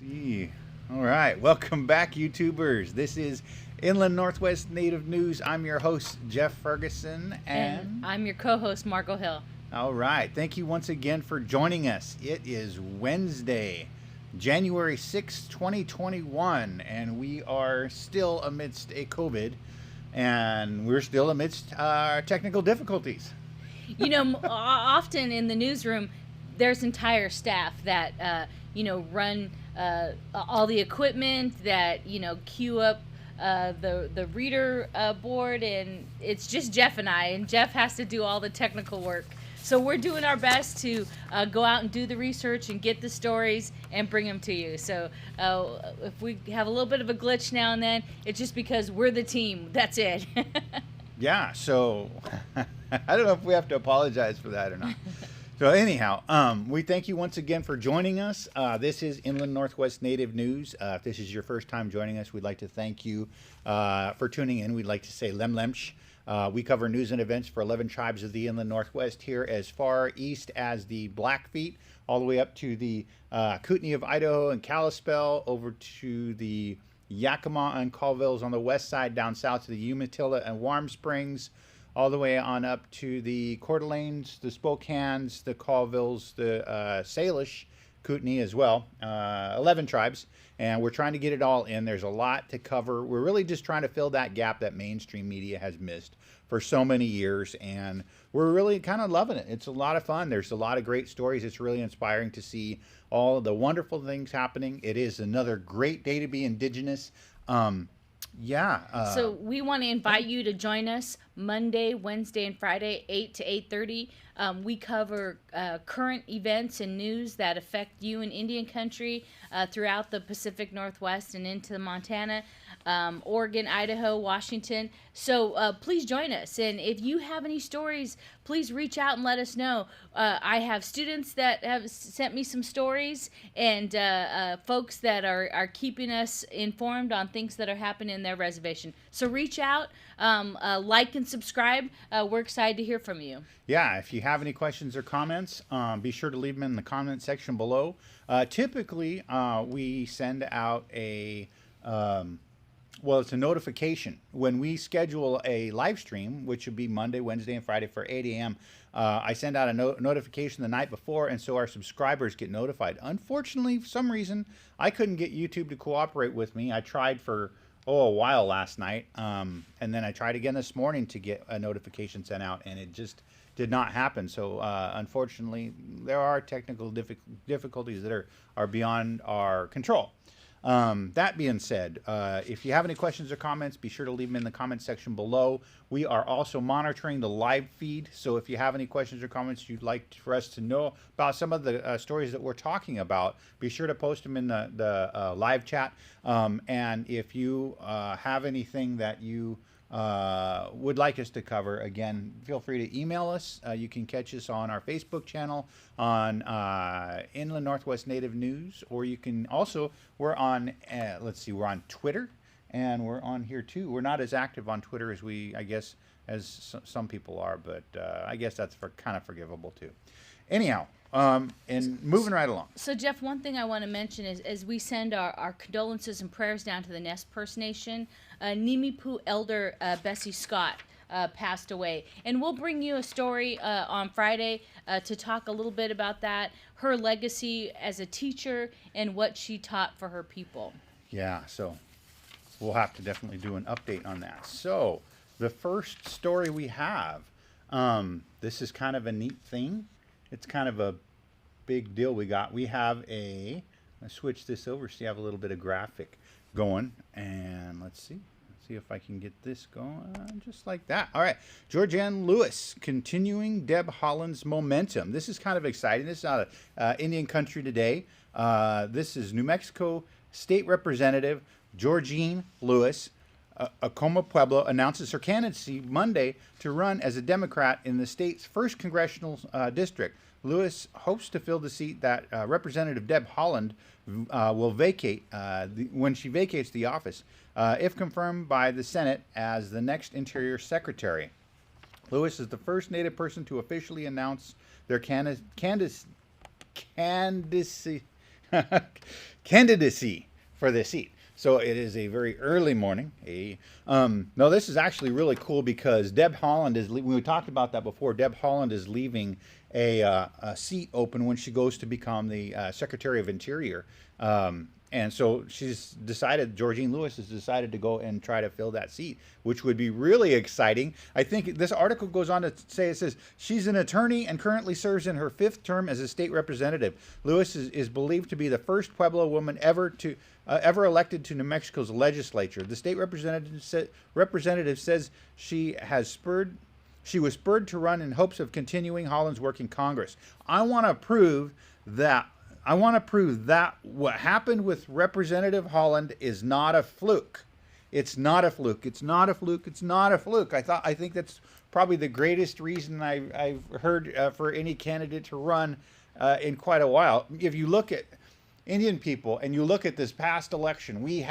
Yeah. All right, welcome back, YouTubers. This is Inland Northwest Native News. I'm your host, Jeff Ferguson, And I'm your co-host, Margo Hill. all right, thank you once again for joining us. It is Wednesday, January 6, 2021, and we are still amidst a COVID, and we're still amidst technical difficulties. You know, often in the newsroom, there's entire staff that run all the equipment, that queue up the reader board, and it's just Jeff and I, and Jeff has to do all the technical work. So we're doing our best to go out and do the research and get the stories and bring them to you. So if we have a little bit of a glitch now and then, it's just because we're the team. That's it. Yeah, so I don't know if we have to apologize for that or not. So anyhow, we thank you once again for joining us. This is Inland Northwest Native News. If this is your first time joining us, we'd like to thank you for tuning in. We'd like to say Lemlemsh. We cover news and events for 11 tribes of the Inland Northwest, here as far east as the Blackfeet, all the way up to the Kootenai of Idaho and Kalispell, over to the Yakima and Colvilles on the west side, down south to the Umatilla and Warm Springs, all the way on up to the Coeur d'Alenes, the Spokanes, the Colvilles, the Salish, Kootenai as well. 11 tribes, and we're trying to get it all in. There's a lot to cover. We're really just trying to fill that gap that mainstream media has missed for so many years, and we're really kind of loving it. It's a lot of fun. There's a lot of great stories. It's really inspiring to see all the wonderful things happening. It is another great day to be Indigenous. So we want to invite you to join us Monday, Wednesday, and Friday, 8 to 8:30. We cover current events and news that affect you in Indian country throughout the Pacific Northwest and into Montana, Oregon, Idaho, Washington. So please join us. And if you have any stories, please reach out and let us know. I have students that have sent me some stories, and folks that are keeping us informed on things that are happening in their reservation. So reach out, like and subscribe. We're excited to hear from you. Yeah, if you have any questions or comments, be sure to leave them in the comment section below. Typically, we send out a it's a notification when we schedule a live stream, which would be Monday, Wednesday, and Friday for 8 a.m. I send out a notification the night before, and so our subscribers get notified. Unfortunately, for some reason, I couldn't get YouTube to cooperate with me. I tried for a while last night, and then I tried again this morning to get a notification sent out, and it just did not happen. So unfortunately, there are technical difficulties that are beyond our control. That being said, if you have any questions or comments, be sure to leave them in the comment section below. We are also monitoring the live feed, so if you have any questions or comments you'd like for us to know about some of the stories that we're talking about, be sure to post them in the live chat. And if you have anything that you would like us to cover, again, feel free to email us. You can catch us on our Facebook channel on Inland Northwest Native News, or you can also, we're on we're on Twitter, and we're on here too. We're not as active on Twitter as as some people are, but I guess that's kind of forgivable too. Anyhow, and moving right along. So, Jeff, one thing I want to mention is, as we send our condolences and prayers down to the Nez Perce Nation, Nimipu Elder Bessie Scott passed away. And we'll bring you a story on Friday to talk a little bit about that, her legacy as a teacher, and what she taught for her people. Yeah, so we'll have to definitely do an update on that. So, the first story we have, this is kind of a neat thing. It's kind of a big deal we have let's switch this over so you have a little bit of graphic going, and let's see if I can get this going just like that. All right, Georgene Louis continuing Deb Haaland's momentum. This is kind of exciting. This is not Indian country today. This is New Mexico State Representative Georgene Louis. Acoma Pueblo announces her candidacy Monday to run as a Democrat in the state's first congressional district. Louis hopes to fill the seat that Representative Deb Haaland will vacate when she vacates the office, if confirmed by the Senate as the next Interior Secretary. Louis is the first Native person to officially announce their candidacy candidacy for this seat. So it is a very early morning. No, this is actually really cool because Deb Haaland is. We talked about that before. Deb Haaland is leaving a seat open when she goes to become the Secretary of Interior. And so she's decided, Georgene Louis has decided to go and try to fill that seat, which would be really exciting. I think this article goes on to say, it says, she's an attorney and currently serves in her 5th term as a state representative. Louis is believed to be the first Pueblo woman ever elected to New Mexico's legislature. The state representative says she was spurred to run in hopes of continuing Haaland's work in Congress. I want to prove that what happened with Representative Haaland is not a fluke. It's not a fluke. It's not a fluke. It's not a fluke. I think that's probably the greatest reason I've heard for any candidate to run in quite a while. If you look at Indian people and you look at this past election, we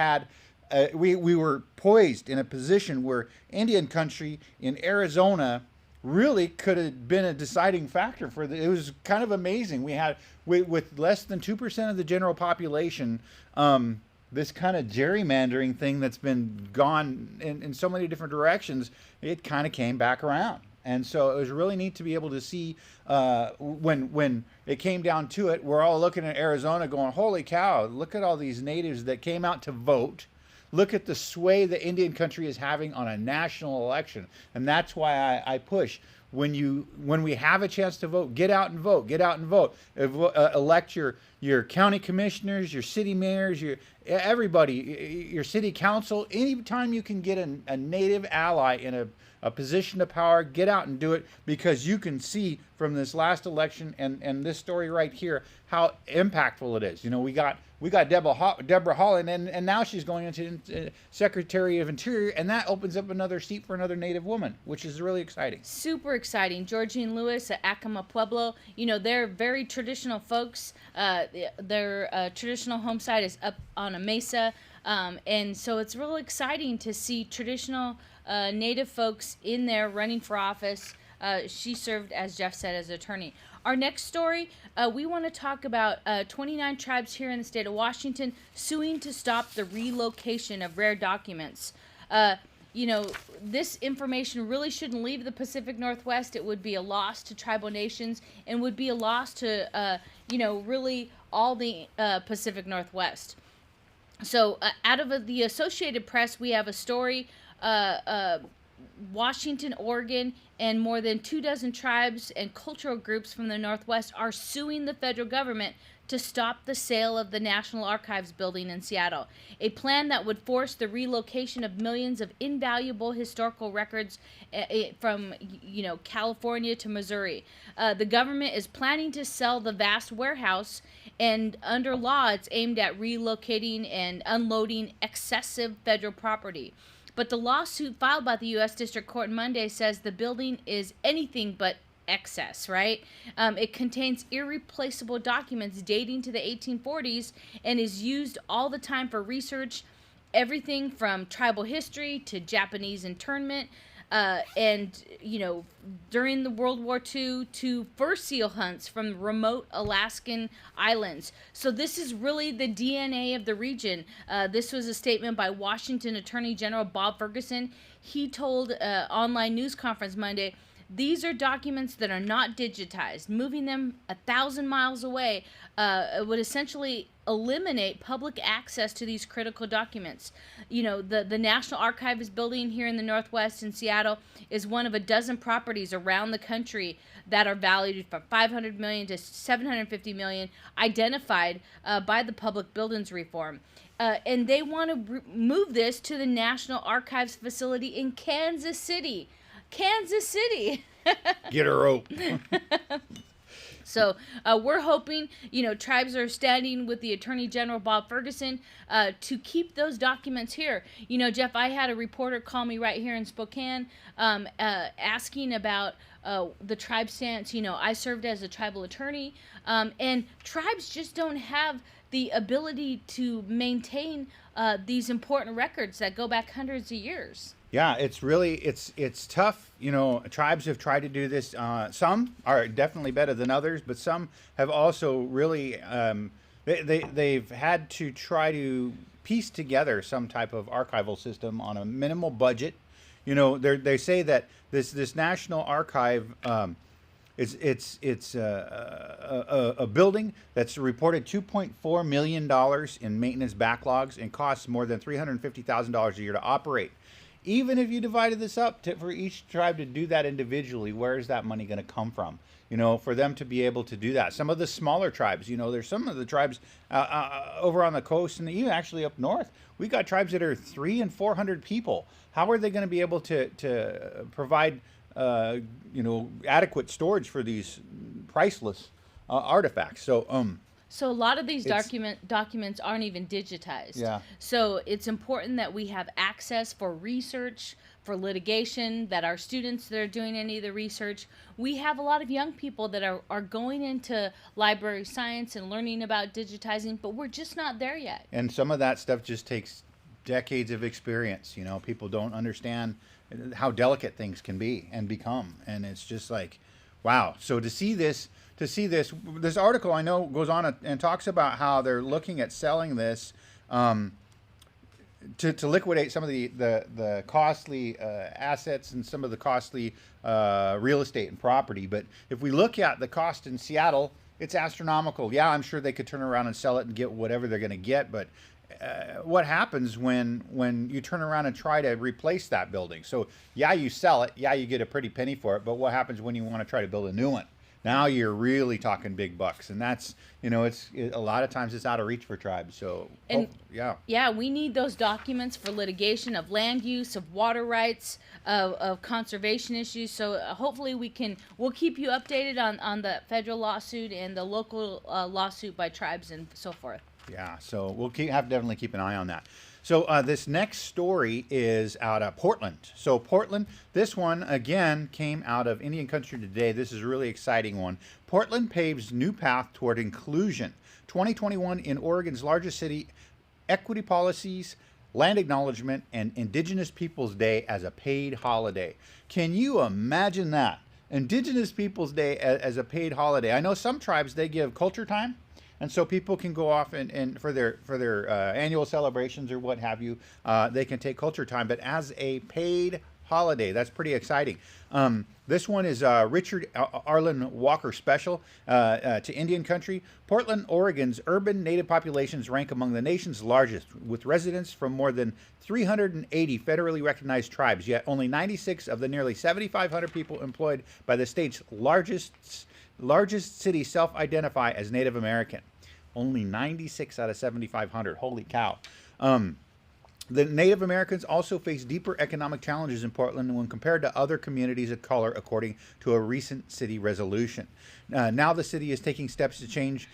were poised in a position where Indian country in Arizona really could have been a deciding factor for it was kind of amazing. We had with less than 2% of the general population, this kind of gerrymandering thing that's been gone in so many different directions, it kind of came back around. And so it was really neat to be able to see when it came down to it, we're all looking at Arizona going, holy cow, look at all these natives that came out to vote. Look at the sway that Indian country is having on a national election. And that's why I push. When we have a chance to vote, get out and vote. Get out and vote. Elect your county commissioners, your city mayors, everybody, your city council. Anytime you can get a native ally in a position of power, get out and do it, because you can see from this last election and this story right here how impactful it is. You know, we got Deborah Haaland, and now she's going into Secretary of Interior, and that opens up another seat for another Native woman, which is really exciting. Super exciting. Georgene Louis at Acoma Pueblo, you know, they're very traditional folks. Their traditional home site is up on a mesa, and so it's real exciting to see traditional Native folks in there running for office. She served, as Jeff said, as attorney. Our next story, we want to talk about 29 tribes here in the state of Washington suing to stop the relocation of rare documents. You know, this information really shouldn't leave the Pacific Northwest. It would be a loss to tribal nations and would be a loss to, you know, really all the Pacific Northwest. So out of the Associated Press, we have a story, Washington, Oregon, and more than 24 tribes and cultural groups from the Northwest are suing the federal government to stop the sale of the National Archives building in Seattle, a plan that would force the relocation of millions of invaluable historical records from, you know, California to Missouri. The government is planning to sell the vast warehouse, and under law, it's aimed at relocating and unloading excessive federal property. But the lawsuit filed by the U.S. District Court Monday says the building is anything but excess, right? It contains irreplaceable documents dating to the 1840s and is used all the time for research, everything from tribal history to Japanese internment, and, you know, during the World War II to fur seal hunts from remote Alaskan islands. So this is really the DNA of the region. This was a statement by Washington Attorney General Bob Ferguson. He told online news conference Monday, these are documents that are not digitized. Moving them 1,000 miles away would essentially eliminate public access to these critical documents. You know, the National Archives building here in the Northwest in Seattle is one of a dozen properties around the country that are valued from $500 million to $750 million, identified by the Public Buildings Reform. And they want to move this to the National Archives facility in Kansas City. Kansas City. Get a rope. So we're hoping, you know, tribes are standing with the Attorney General Bob Ferguson to keep those documents here. You know, Jeff, I had a reporter call me right here in Spokane asking about the tribe stance. You know, I served as a tribal attorney, and tribes just don't have the ability to maintain these important records that go back hundreds of years. Yeah, it's really, it's tough. You know, tribes have tried to do this. Some are definitely better than others, but some have also really they've had to try to piece together some type of archival system on a minimal budget. You know, they say that this National Archive, it's a building that's reported $2.4 million in maintenance backlogs and costs more than $350,000 a year to operate. Even if you divided this up for each tribe to do that individually, where is that money going to come from? You know, for them to be able to do that. Some of the smaller tribes, you know, there's some of the tribes over on the coast and even actually up north. We got tribes that are 300 and 400 people. How are they going to be able to provide, you know, adequate storage for these priceless artifacts? So a lot of these documents aren't even digitized. Yeah. So it's important that we have access for research, for litigation, that our students that are doing any of the research. We have a lot of young people that are going into library science and learning about digitizing, but we're just not there yet. And some of that stuff just takes decades of experience. You know, people don't understand how delicate things can be and become. And it's just like, wow. So to see this article, I know, goes on and talks about how they're looking at selling this to liquidate some of the costly assets and some of the costly real estate and property. But if we look at the cost in Seattle, it's astronomical. Yeah, I'm sure they could turn around and sell it and get whatever they're going to get. But what happens when you turn around and try to replace that building? So yeah, you sell it. Yeah, you get a pretty penny for it. But what happens when you want to try to build a new one? Now you're really talking big bucks, and that's, you know, a lot of times it's out of reach for tribes. So, yeah, we need those documents for litigation of land use, of water rights, of conservation issues. So hopefully we'll keep you updated on the federal lawsuit and the local lawsuit by tribes and so forth. Yeah, so we'll definitely keep an eye on that. So this next story is out of Portland. So Portland, this one again came out of Indian Country Today. This is a really exciting one. Portland paves new path toward inclusion. 2021 in Oregon's largest city, equity policies, land acknowledgement, and Indigenous Peoples Day as a paid holiday. Can you imagine that? Indigenous Peoples Day as a paid holiday. I know some tribes, they give culture time. And so people can go off and for their annual celebrations or what have you, they can take culture time. But as a paid holiday, that's pretty exciting. This one is Richard Arlen Walker Special to Indian Country. Portland, Oregon's urban Native populations rank among the nation's largest, with residents from more than 380 federally recognized tribes. Yet only 96 of the nearly 7,500 people employed by the state's largest city self-identify as Native American. Only 96 out of 7,500. Holy cow. The Native Americans also face deeper economic challenges in Portland when compared to other communities of color, according to a recent city resolution. Now the city is taking steps to change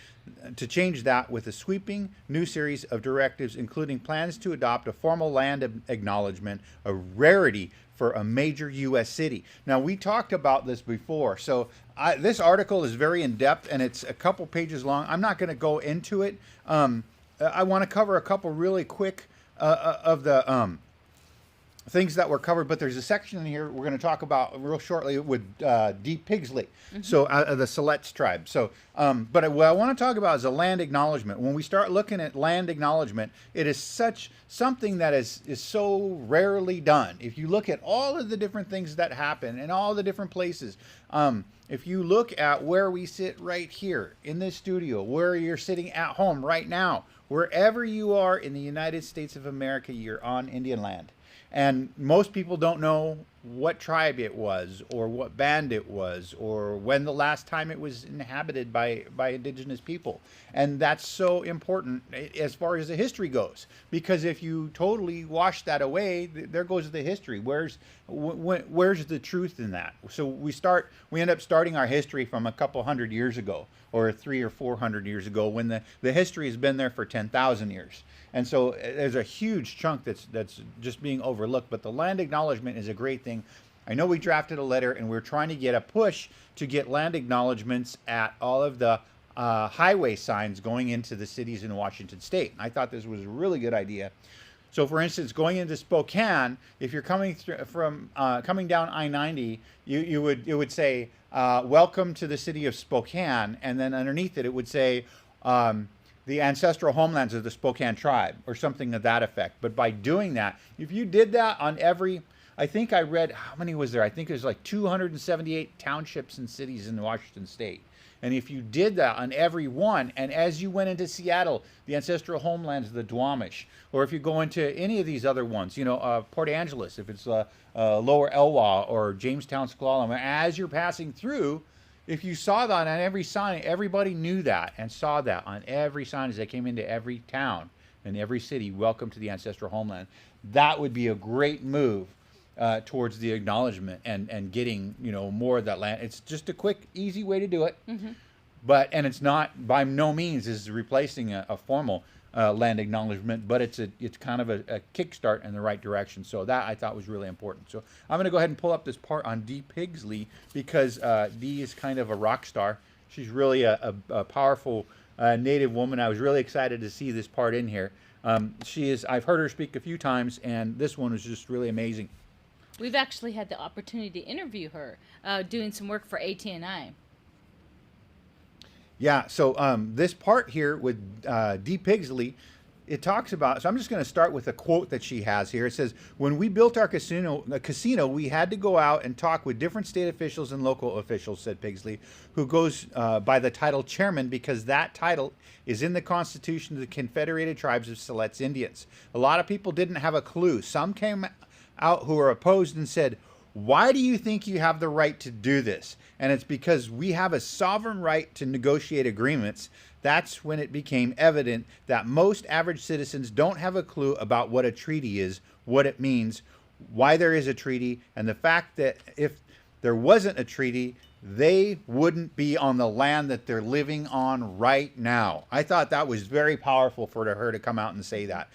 that with a sweeping new series of directives, including plans to adopt a formal land acknowledgement, a rarity for a major U.S. city. Now, we talked about this before, so this article is very in-depth, and it's a couple pages long. I'm not going to go into it. I want to cover a couple really quick of the things that were covered, but there's a section in here we're going to talk about real shortly with Deep Pigsley, so the Siletz tribe. So, but what I want to talk about is a land acknowledgement. When we start looking at land acknowledgement, it is something that is so rarely done. If you look at all of the different things that happen in all the different places, if you look at where we sit right here in this studio, where you're sitting at home right now, wherever you are in the United States of America, you're on Indian land. And most people don't know what tribe it was, or what band it was, or when the last time it was inhabited by indigenous people. And that's so important as far as the history goes, because if you totally wash that away, there goes the history. Where's the truth in that? So we end up starting our history from a couple hundred years ago, or 300 or 400 years ago, when the history has been there for 10,000 years. And so there's a huge chunk that's just being overlooked. But the land acknowledgement is a great thing. I know we drafted a letter, and we're trying to get a push to get land acknowledgements at all of the highway signs going into the cities in Washington State. I thought this was a really good idea. So, for instance, going into Spokane, if you're coming coming down I-90, it would say, "Welcome to the city of Spokane," and then underneath it would say, the ancestral homelands of the Spokane tribe or something of that effect. But by doing that, if you did that on every, I think I read, how many was there? I think there's like 278 townships and cities in Washington state. And if you did that on every one, and as you went into Seattle, the ancestral homelands of the Duwamish, or if you go into any of these other ones, Port Angeles, if it's Lower Elwha or Jamestown, S'Klallam, as you're passing through, if you saw that on every sign, everybody knew that and saw that on every sign as they came into every town and every city, welcome to the ancestral homeland. That would be a great move towards the acknowledgement and getting more of that land. It's just a quick, easy way to do it. And it's not, by no means is replacing a formal land acknowledgement, but it's kind of a kickstart in the right direction. So that I thought was really important. So I'm going to go ahead and pull up this part on Dee Pigsley, because Dee is kind of a rock star. She's really a powerful Native woman. I was really excited to see this part in here. I've heard her speak a few times, and this one was just really amazing. We've actually had the opportunity to interview her doing some work for ATNI. Yeah, so this part here with Dee Pigsley, it talks about, so I'm just going to start with a quote that she has here. It says, "When we built our casino, we had to go out and talk with different state officials and local officials," said Pigsley, who goes by the title chairman because that title is in the Constitution of the Confederated Tribes of Siletz Indians. A lot of people didn't have a clue. Some came out who were opposed and said, "Why do you think you have the right to do this?" And it's because we have a sovereign right to negotiate agreements. That's when it became evident that most average citizens don't have a clue about what a treaty is, what it means, why there is a treaty, and the fact that if there wasn't a treaty, they wouldn't be on the land that they're living on right now. I thought that was very powerful for her to come out and say that.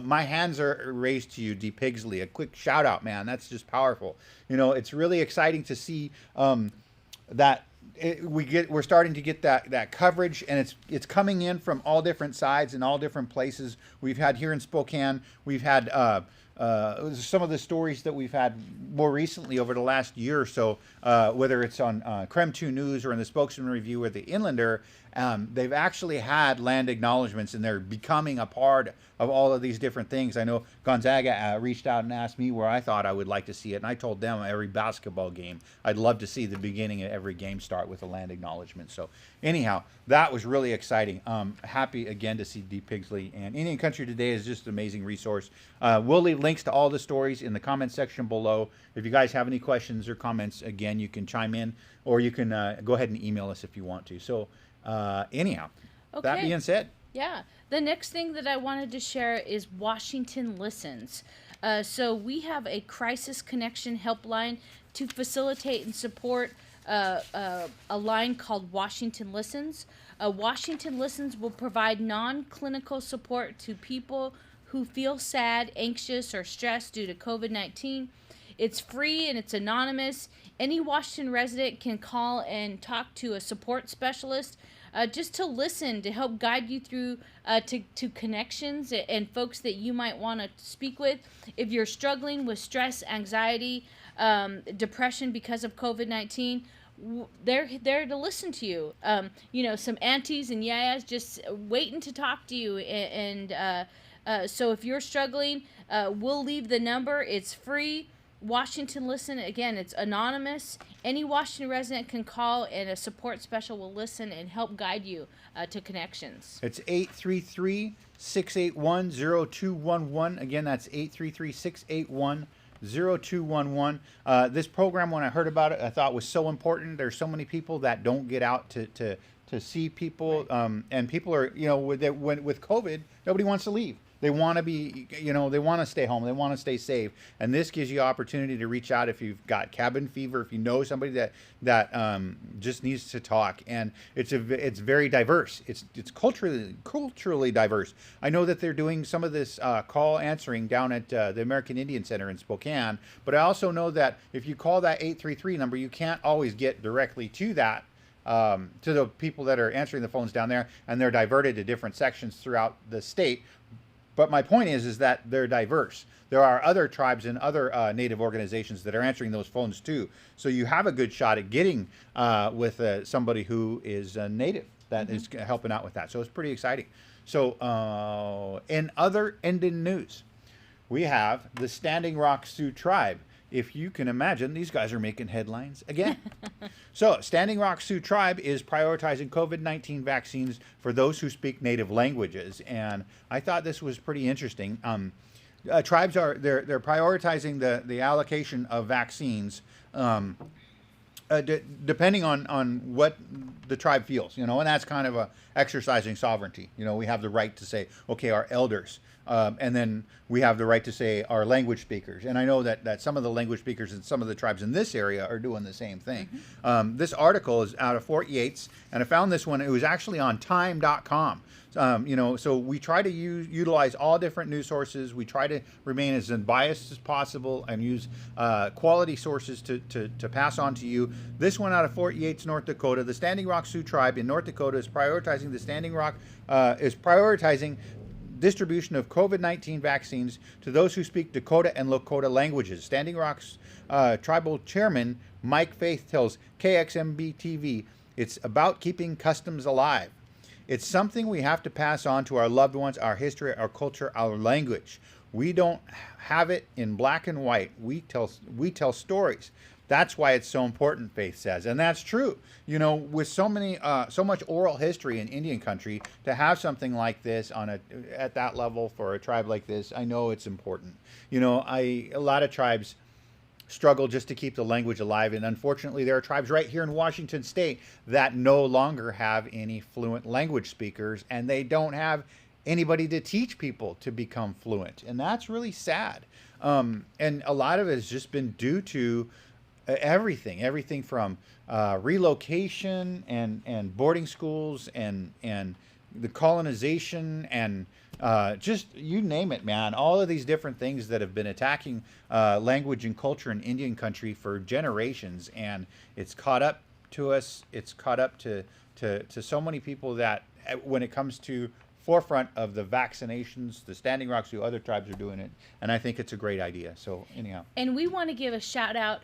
My hands are raised to you, Dee Pigsley. A quick shout out, man. That's just powerful. It's really exciting to see that we're starting to get that coverage, and it's coming in from all different sides and all different places. We've had here in Spokane, we've had some of the stories that we've had more recently over the last year or so, whether it's on Creme 2 News or in the Spokesman Review or the Inlander, they've actually had land acknowledgements, and they're becoming a part of all of these different things. I know Gonzaga reached out and asked me where I thought I would like to see it, and I told them every basketball game. I'd love to see the beginning of every game start with a land acknowledgement. So anyhow, that was really exciting. Happy again to see Dee Pigsley, and Indian Country Today is just an amazing resource. We'll leave links to all the stories in the comment section below. If you guys have any questions or comments, again, you can chime in, or you can go ahead and email us if you want to. So anyhow, that being said. Yeah. The next thing that I wanted to share is Washington Listens. So we have a crisis connection helpline to facilitate and support a line called Washington Listens. Washington Listens will provide non-clinical support to people who feel sad, anxious, or stressed due to COVID-19. It's free and it's anonymous. Any Washington resident can call and talk to a support specialist just to listen, to help guide you through to connections and folks that you might want to speak with. If you're struggling with stress, anxiety, depression because of COVID-19, they're there to listen to you. Some aunties and yayas just waiting to talk to you. So if you're struggling, we'll leave the number. It's free. Washington Listen, again, it's anonymous. Any Washington resident can call, and a support special will listen and help guide you to connections. It's 833-681-0211. Again, that's 833-681-0211. This program, when I heard about it, I thought was so important. There's so many people that don't get out to see people, right. And people are, with COVID, nobody wants to leave. They want to be, they want to stay home. They want to stay safe. And this gives you opportunity to reach out if you've got cabin fever, if you know somebody that just needs to talk. And it's very diverse. It's culturally diverse. I know that they're doing some of this call answering down at the American Indian Center in Spokane. But I also know that if you call that 833 number, you can't always get directly to that. To the people that are answering the phones down there, and they're diverted to different sections throughout the state. But my point is that they're diverse. There are other tribes and other Native organizations that are answering those phones too. So you have a good shot at getting with somebody who is Native. that is helping out with that. So it's pretty exciting. So in other Indian news, we have the Standing Rock Sioux tribe. If you can imagine, these guys are making headlines again. So, Standing Rock Sioux tribe is prioritizing COVID-19 vaccines for those who speak native languages, and I thought this was pretty interesting. Tribes are they're prioritizing the allocation of vaccines depending on what the tribe feels, and that's kind of a exercising sovereignty. We have the right to say, okay, our elders. And then we have the right to say our language speakers. And I know that some of the language speakers in some of the tribes in this area are doing the same thing. This article is out of Fort Yates, and I found this one. It was actually on time.com. So we try to utilize all different news sources. We try to remain as unbiased as possible and use quality sources to pass on to you. This one out of Fort Yates, North Dakota. The Standing Rock Sioux tribe in North Dakota is prioritizing distribution of COVID-19 vaccines to those who speak Dakota and Lakota languages. Standing Rock's tribal chairman, Mike Faith, tells KXMB TV, it's about keeping customs alive. It's something we have to pass on to our loved ones, our history, our culture, our language. We don't have it in black and white. We tell stories. That's why it's so important, Faith says. And that's true. With so much oral history in Indian country, to have something like this at that level for a tribe like this, I know it's important. A lot of tribes struggle just to keep the language alive. And unfortunately, there are tribes right here in Washington State that no longer have any fluent language speakers, and they don't have anybody to teach people to become fluent. And that's really sad. And a lot of it has just been due to everything from relocation and boarding schools and the colonization and just you name it, man. All of these different things that have been attacking language and culture in Indian country for generations, and it's caught up to us. It's caught up to so many people that when it comes to forefront of the vaccinations, the Standing Rock Sioux, other tribes are doing it, and I think it's a great idea. So anyhow, and we want to give a shout out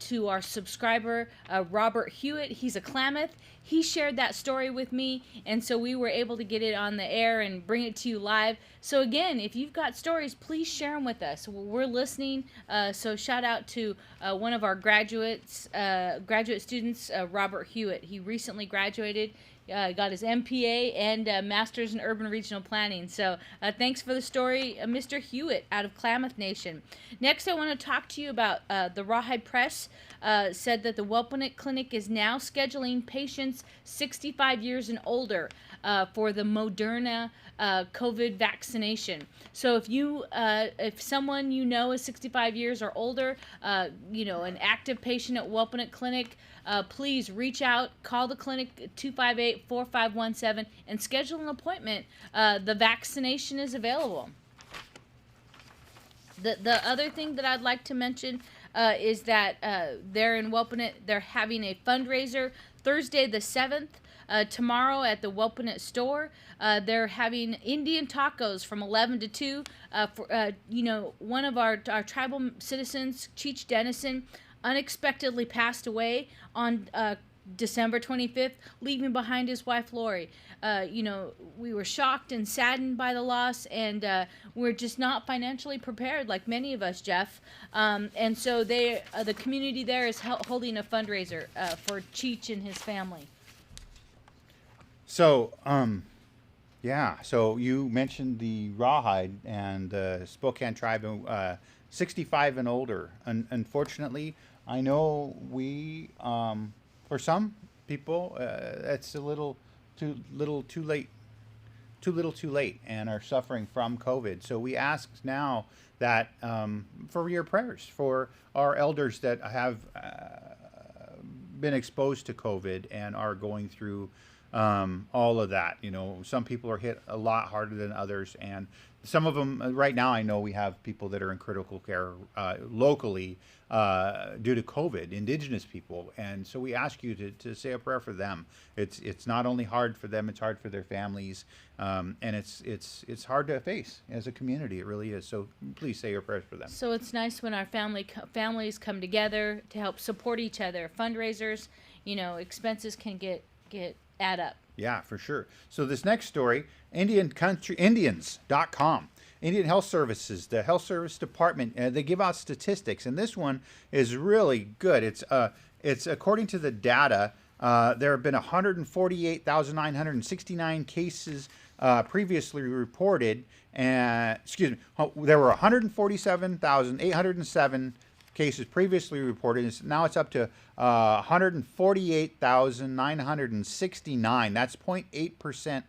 to our subscriber Robert Hewitt. He's a Klamath. He shared that story with me, and so we were able to get it on the air and bring it to you live. So again, if you've got stories, please share them with us. We're listening. So shout out to one of our graduate students, Robert Hewitt. He recently graduated. Got his MPA and Master's in Urban Regional Planning. So thanks for the story, Mr. Hewitt out of Klamath Nation. Next, I want to talk to you about the Rawhide Press said that the Wellpinit Clinic is now scheduling patients 65 years and older for the Moderna COVID vaccination. So if someone is 65 years or older, an active patient at Wellpinit Clinic, please reach out, call the clinic 258-4517 and schedule an appointment. The vaccination is available. The other thing that I'd like to mention is that they're in Wellpinit. They're having a fundraiser Thursday the 7th. Tomorrow at the Wellpinit store, they're having Indian tacos from 11 to 2. One of our tribal citizens, Cheech Dennison, unexpectedly passed away on December 25th, leaving behind his wife, Lori. We were shocked and saddened by the loss, and we're just not financially prepared like many of us, Jeff. And so the community there is holding a fundraiser for Cheech and his family. So, so you mentioned the Rawhide and the Spokane tribe, 65 and older. Unfortunately, I know for some people, it's a little too late, and are suffering from COVID. So we ask now that for your prayers for our elders that have been exposed to COVID and are going through all of that. Some people are hit a lot harder than others, and some of them right now, I know we have people that are in critical care locally due to COVID, indigenous people, and so we ask you to say a prayer for them. It's not only hard for them, it's hard for their families, and it's hard to face as a community. It really is. So please say your prayers for them. So it's nice when our families come together to help support each other. Fundraisers, expenses can get add up. Yeah, for sure. So this next story, Indians.com. Indian Health Services, the Health Service Department, they give out statistics, and this one is really good. It's according to the data, there have been 148,969 cases previously reported, and there were 147,807 cases previously reported. Now it's up to 148,969. That's 0.8%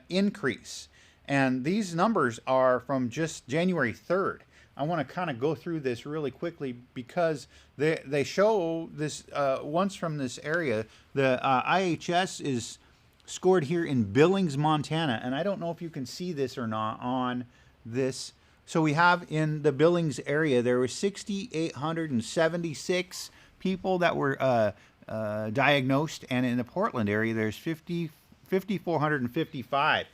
increase. And these numbers are from just January 3rd. I want to kind of go through this really quickly because they show this once from this area. The IHS is scored here in Billings, Montana. And I don't know if you can see this or not on this. So we have in the Billings area, there were 6,876 people that were diagnosed. And in the Portland area, there's 5,455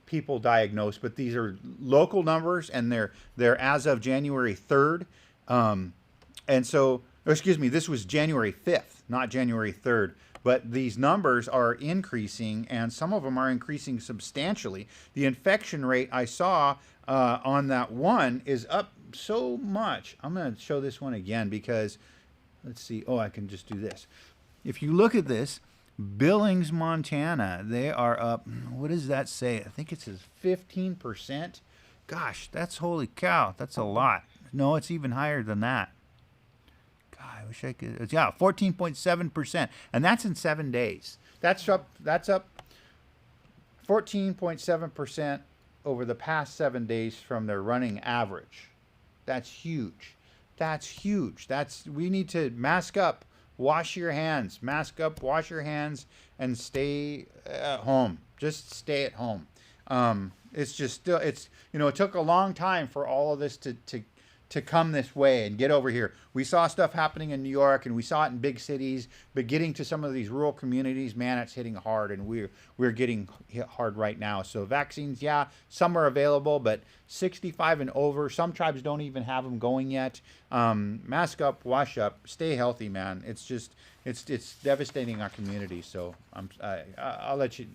people diagnosed. But these are local numbers, and they're as of January 3rd. And so, excuse me, this was January 5th, not January 3rd. But these numbers are increasing, and some of them are increasing substantially. The infection rate I saw on that one is up so much. I'm going to show this one again because, let's see. Oh, I can just do this. If you look at this, Billings, Montana, they are up. What does that say? I think it says 15%. Gosh, that's holy cow. That's a lot. No, it's even higher than that. I wish I could. Yeah, 14.7%, and that's in 7 days. That's up 14.7% over the past 7 days from their running average. That's huge. That's huge. We need to mask up, wash your hands, mask up, wash your hands, and stay at home. Just stay at home. It's just still. It took a long time for all of this to come this way and get over here. We saw stuff happening in New York, and we saw it in big cities, but getting to some of these rural communities, man, it's hitting hard, and we're getting hit hard right now. So vaccines, yeah, some are available, but 65 and over, some tribes don't even have them going yet. Mask up, wash up, stay healthy, man. It's just, it's devastating our community. So I'll let you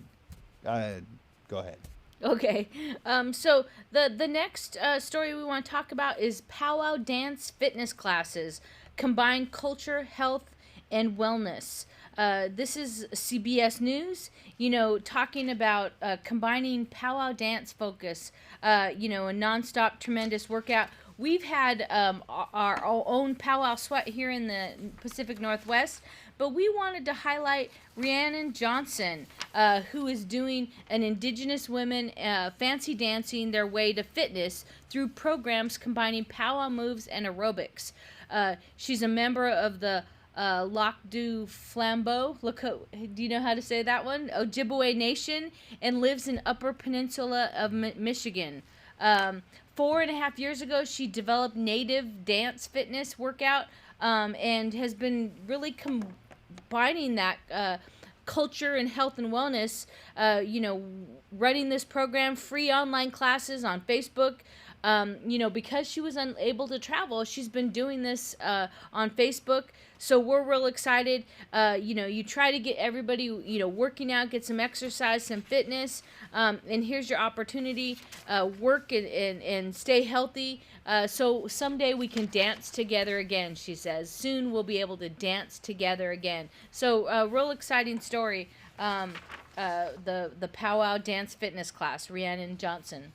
go ahead. Okay, so the next story we want to talk about is Powwow dance fitness classes, combine culture, health, and wellness. This is CBS News, talking about combining Powwow dance focus, a nonstop tremendous workout. We've had our own Powwow sweat here in the Pacific Northwest, but we wanted to highlight Rhiannon Johnson, who is doing an Indigenous women fancy dancing their way to fitness through programs combining powwow moves and aerobics. She's a member of the Lac du Flambeau, do you know how to say that one? Ojibwe Nation, and lives in Upper Peninsula of Michigan. 4.5 years ago, she developed native dance fitness workout and has been really combining that culture and health and wellness, running this program, free online classes on Facebook. Because she was unable to travel, she's been doing this on Facebook. So we're real excited. You try to get everybody, working out, get some exercise, some fitness. And here's your opportunity. Work and stay healthy. So someday we can dance together again, she says. Soon we'll be able to dance together again. So a real exciting story. The Powwow dance fitness class, Rhiannon Johnson.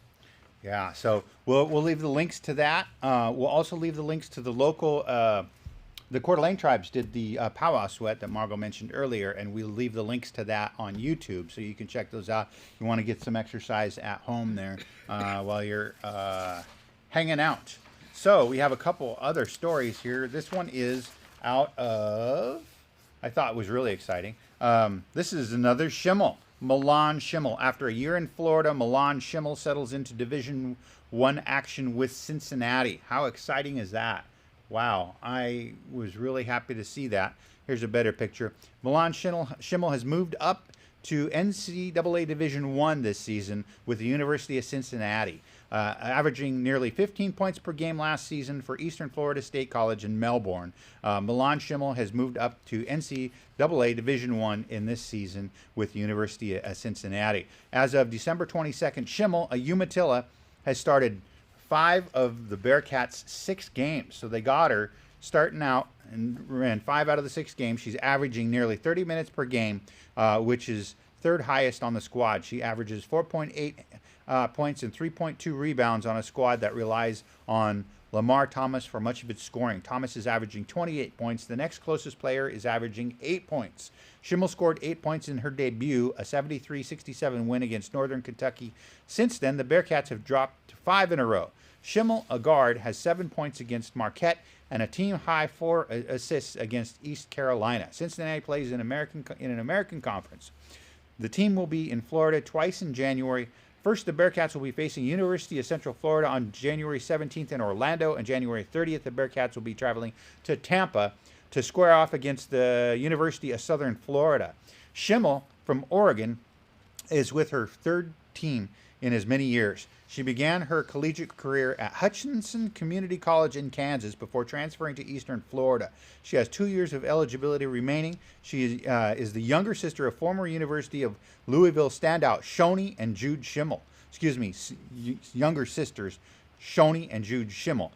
Yeah, so we'll leave the links to that. We'll also leave the links to the local, the Coeur d'Alene tribes did the powwow sweat that Margo mentioned earlier, and we'll leave the links to that on YouTube, so you can check those out. You want to get some exercise at home there while you're hanging out. So we have a couple other stories here. This one is out of, I thought it was really exciting. This is another Schimmel. Milan Schimmel. After a year in Florida, Milan Schimmel settles into Division I action with Cincinnati. How exciting is that? Wow, I was really happy to see that. Here's a better picture. Milan Schimmel has moved up to NCAA Division I this season with the University of Cincinnati. averaging nearly 15 points per game last season for Eastern Florida State College in Melbourne. Milan Schimmel has moved up to NCAA Division I in this season with the University of Cincinnati. As of December 22nd, Schimmel, a Umatilla, has started 5 of the Bearcats' 6 games. So they got her starting out and ran 5 out of the 6 games. She's averaging nearly 30 minutes per game, which is third highest on the squad. She averages 4.8 points and 3.2 rebounds on a squad that relies on Lamar Thomas for much of its scoring. Thomas is averaging 28 points. The next closest player is averaging 8 points. Schimmel scored 8 points in her debut, a 73-67 win against Northern Kentucky. Since then, the Bearcats have dropped to 5 in a row. Schimmel, a guard, has 7 points against Marquette and a team-high 4 assists against East Carolina. Cincinnati plays in an American conference. The team will be in Florida twice in January. First, the Bearcats will be facing University of Central Florida on January 17th in Orlando, and January 30th, the Bearcats will be traveling to Tampa to square off against the University of Southern Florida. Schimmel from Oregon is with her 3rd team in as many years. She began her collegiate career at Hutchinson Community College in Kansas before transferring to Eastern Florida. She has 2 years of eligibility remaining. She is the younger sister of former University of Louisville standout Shoni and Jude Schimmel. Younger sisters Shoni and Jude Schimmel,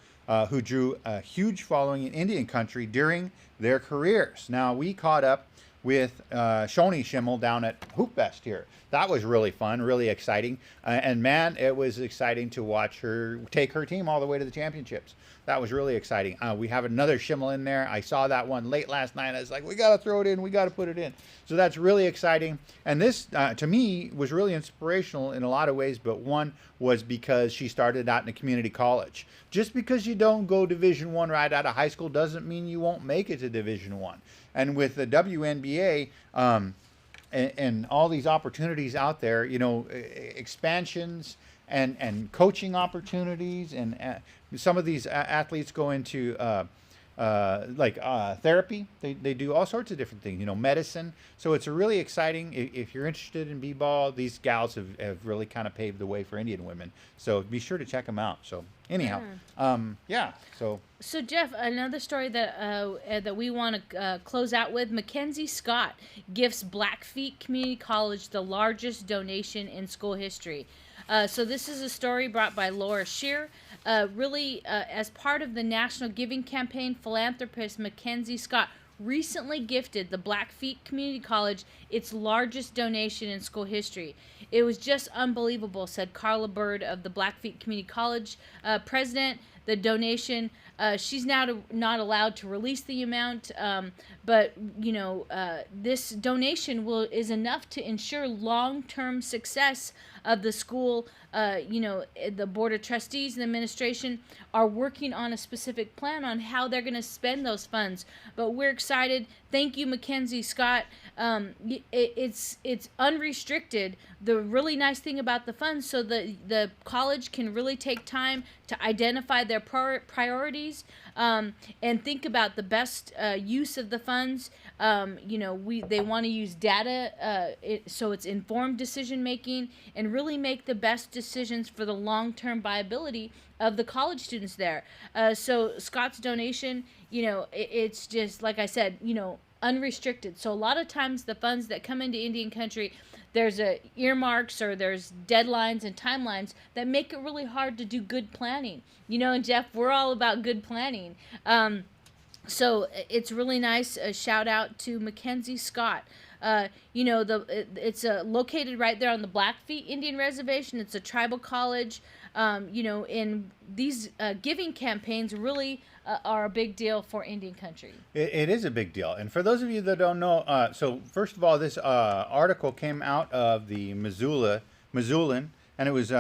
who drew a huge following in Indian country during their careers. Now, we caught up with Shoni Schimmel down at Hoop Fest here. That was really fun, really exciting. And man, it was exciting to watch her take her team all the way to the championships. That was really exciting. We have another Schimmel in there. I saw that one late last night. I was like, we got to throw it in. We got to put it in. So that's really exciting. And this, to me, was really inspirational in a lot of ways. But one was because she started out in a community college. Just because you don't go Division I right out of high school doesn't mean you won't make it to Division I. And with the WNBA, and all these opportunities out there, you know, expansions and coaching opportunities, and some of these athletes go into therapy. They do all sorts of different things, you know, medicine. So it's a really exciting. If you're interested in b-ball, these gals have really kind of paved the way for Indian women. So be sure to check them out. So anyhow, So Jeff, another story that we want to close out with: Mackenzie Scott gifts Blackfeet Community College the largest donation in school history. So this is a story brought by Laura Shear. As part of the National Giving Campaign, philanthropist Mackenzie Scott recently gifted the Blackfeet Community College its largest donation in school history. It was just unbelievable, said Carla Bird of the Blackfeet Community College president. The donation, she's now not allowed to release the amount, but you know, this donation is enough to ensure long-term success of the school. You know, the Board of Trustees and the administration are working on a specific plan on how they're going to spend those funds. But we're excited. Thank you, Mackenzie Scott. It's unrestricted. The really nice thing about the funds, so the college can really take time to identify their priorities and think about the best use of the funds. You know, they want to use data so it's informed decision making, and really make the best decisions for the long-term viability of the college students there. So Scott's donation, you know, it's just, like I said, you know, unrestricted. So a lot of times the funds that come into Indian country, there's earmarks or there's deadlines and timelines that make it really hard to do good planning. You know, and Jeff, we're all about good planning. So it's really nice. A shout out to Mackenzie Scott. You know, it's located right there on the Blackfeet Indian Reservation. It's a tribal college. You know, and these giving campaigns really are a big deal for Indian country. It is a big deal. And for those of you that don't know, so first of all, this article came out of the Missoulian, and it was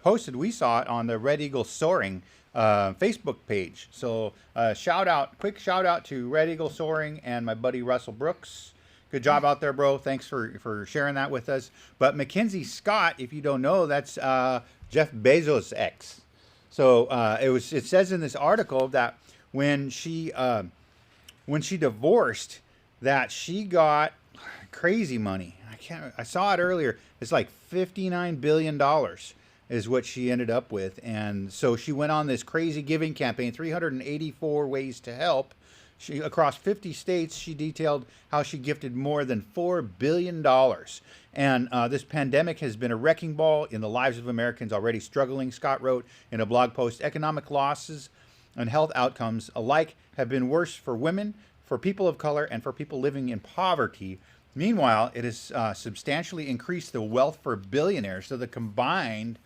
posted. We saw it on the Red Eagle Soaring Facebook page. So quick shout out to Red Eagle Soaring and my buddy Russell Brooks. Good job out there, bro. Thanks for sharing that with us. But Mackenzie Scott, if you don't know, that's Jeff Bezos' ex. So it says in this article that when she divorced, that she got crazy money. I saw it earlier. It's like $59 billion. is what she ended up with. And so she went on this crazy giving campaign, 384 ways to help. She, across 50 states, she detailed how she gifted more than $4 billion. And this pandemic has been a wrecking ball in the lives of Americans already struggling. Scott wrote in a blog post, economic losses and health outcomes alike have been worse for women, for people of color, and for people living in poverty. Meanwhile, it has substantially increased the wealth for billionaires. So the combined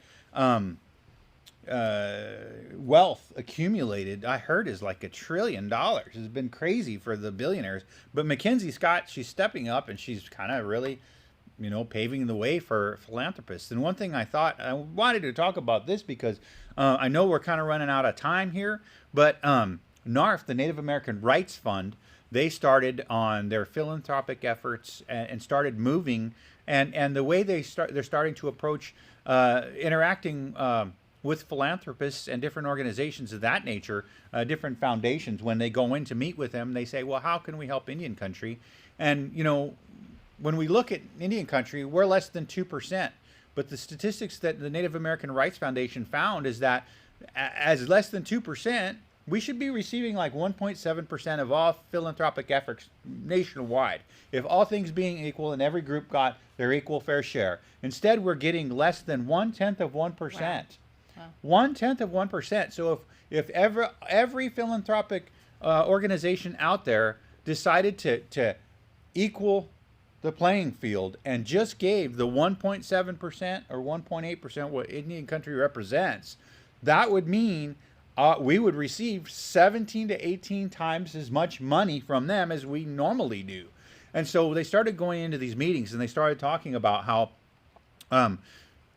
wealth accumulated, I heard, is like $1 trillion. It's been crazy for the billionaires. But Mackenzie Scott, she's stepping up, and she's kind of really, you know, paving the way for philanthropists. And one thing I thought, I wanted to talk about this because I know we're kind of running out of time here, but NARF, the Native American Rights Fund, they started on their philanthropic efforts and started moving, and the way they're starting to approach interacting with philanthropists and different organizations of that nature, different foundations. When they go in to meet with them, they say, well, how can we help Indian country? And, you know, when we look at Indian country, we're less than 2%. But the statistics that the Native American Rights Foundation found is that as less than 2%, we should be receiving like 1.7% of all philanthropic efforts nationwide. If all things being equal and every group got their equal fair share. Instead, we're getting less than 1/10 of 1%. Wow. 1/10 of 1%. So if every philanthropic organization out there decided to equal the playing field and just gave the 1.7% or 1.8% what Indian country represents, that would mean we would receive 17 to 18 times as much money from them as we normally do. And so they started going into these meetings and they started talking about how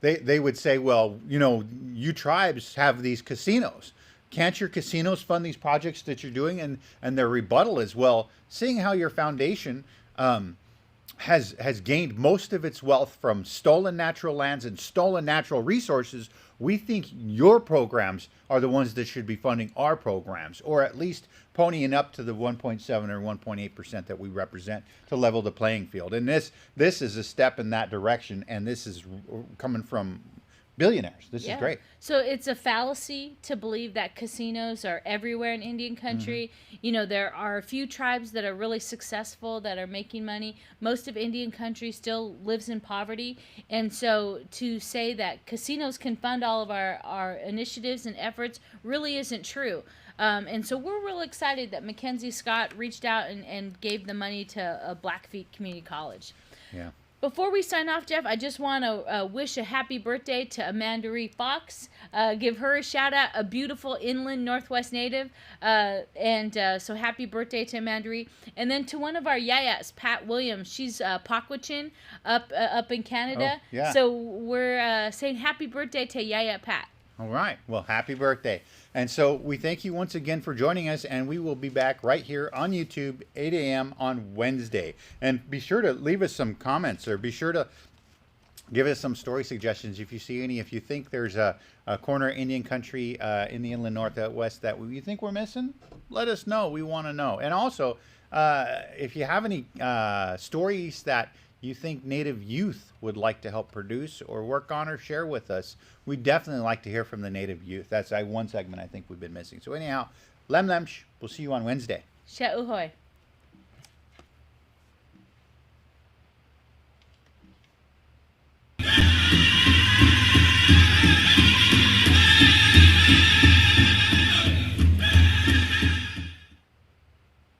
they would say, well, you know, you tribes have these casinos. Can't your casinos fund these projects that you're doing? And their rebuttal is, well, seeing how your foundation has gained most of its wealth from stolen natural lands and stolen natural resources, we think your programs are the ones that should be funding our programs, or at least ponying up to the 1.7 or 1.8% that we represent to level the playing field. And this is a step in that direction, and this is coming from billionaires. This is great. So it's a fallacy to believe that casinos are everywhere in Indian country. Mm-hmm. You know, there are a few tribes that are really successful, that are making money. Most of Indian country still lives in poverty. And so to say that casinos can fund all of our initiatives and efforts really isn't true. And so we're real excited that Mackenzie Scott reached out and gave the money to Blackfeet Community College. Yeah. Before we sign off, Jeff, I just want to wish a happy birthday to Amanda Ree Fox. Give her a shout out, a beautiful inland Northwest native. So happy birthday to Amanda Ree. And then to one of our yayas, Pat Williams. She's Pakwachin up in Canada. Oh, yeah. So we're saying happy birthday to Yaya Pat. All right. Well, happy birthday. And so we thank you once again for joining us, and we will be back right here on YouTube, 8 a.m. on Wednesday. And be sure to leave us some comments, or be sure to give us some story suggestions if you see any. If you think there's a corner Indian country in the inland northwest that you think we're missing, let us know. We want to know. And also, if you have any stories that you think Native youth would like to help produce or work on or share with us, we'd definitely like to hear from the Native youth. That's one segment I think we've been missing. So anyhow, Lem Lemsh, we'll see you on Wednesday. Sha'uhoy.